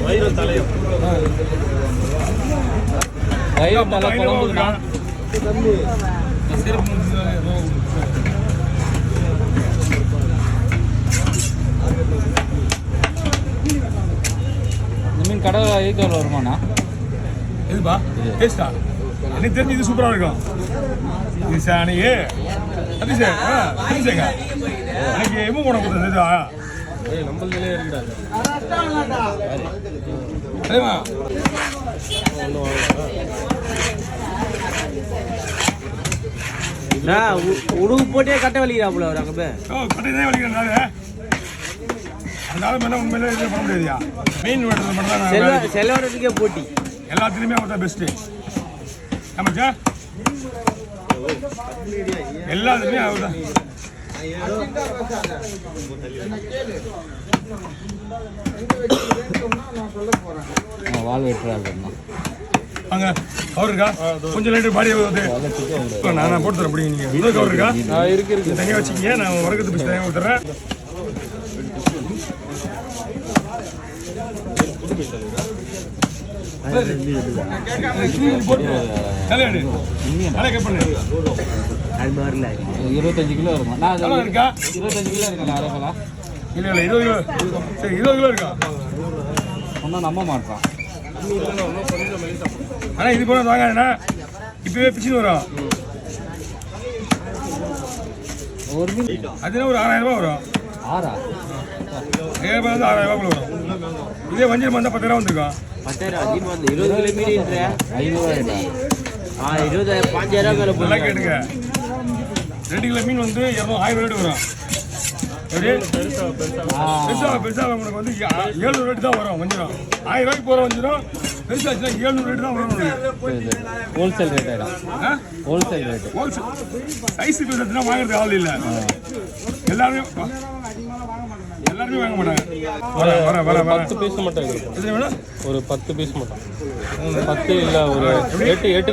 வயிறு தலை குழம்புனா இந்த மீன் கடை எதுக்கு வருமாண்ணா? இதுப்பா டேஸ்டா எனக்கு தெரிஞ்சு இது சூப்பராக இருக்கும். இது சாணியே அது சரிங்க எனக்கு எம்மு போன கொடுத்தா நம்மளே இருந்தாங்க உடுகு போட்டே கட்டை வலிக்கிறாப்புல அவர் அங்கே போய் கட்டை தான் வலிக்கிறேன். அதனால மேலே உண்மையிலே இது பண்ண முடியாதுயா. மீன் வெட்டுறது மட்டும் தான் செலவரத்துக்கே போட்டி எல்லாத்துலேயுமே அவர் தான் பெஸ்ட்டு. ஆமாச்சா எல்லாத்துலேயுமே அவர் தான். வால் வெட்டுறாரு அங்கே கவர் இருக்கா? கொஞ்சம் லைட்டு பாடி நான் போட்டு தரேன். அப்படி நீங்கள் இன்னொரு கவர் இருக்கா? இருக்கு தனியாக வச்சுக்கிங்க. நான் உரக்கத்து பிடிச்சி தனியாக கொடுத்துட்றேன். அது மாதிரில 25 கிலோ இருக்கும். நான் இருக்கா? 25 கிலோ இருக்குண்ணா. அரைக்கலா இல்லை இல்லை 20 கிலோ. சரி 20 கிலோ இருக்கா? ஒன்றும் நம்ப மாட்டான். ஆனால் இது போல வாங்க இப்பவே பிச்சுன்னு வரும். ஒரு மீன் அதுனா ஒரு 6000 ரூபா வரும். 6000 வந்து 6000 ரூபா வரும். இதே வஞ்சிரம் வந்தால் 10,000 வந்துருக்கும். 10,000 அதிகமாக வந்து 20 கிலோ மீன் 500 20,000 5,000 மேலே நல்லா கேட்டுங்க. 2 கிலோ மீன் வந்து 1000 ரேட்டு வரும். பெருசா உங்களுக்கு வந்து 700 ரேட்டு தான் வரும். வஞ்சிரம் 1000 ரூபாய்க்கு போகிற வஞ்சிரம் பெருசாச்சுன்னா 700 ரேட்டு தான் வரும். ஹோல்சேல் ரேட் ஆகிடும். ஹோல்சேல் ரேட்டு சைஸ் பெருசாச்சுன்னா வாங்குறதுக்கு ஆள் இல்லை. எல்லாருமே வாங்க மாட்டாங்க. வர 10 பீஸ் மட்டும் ஒரு 10 பீஸ் மட்டும் 10 இல்லை ஒரு 8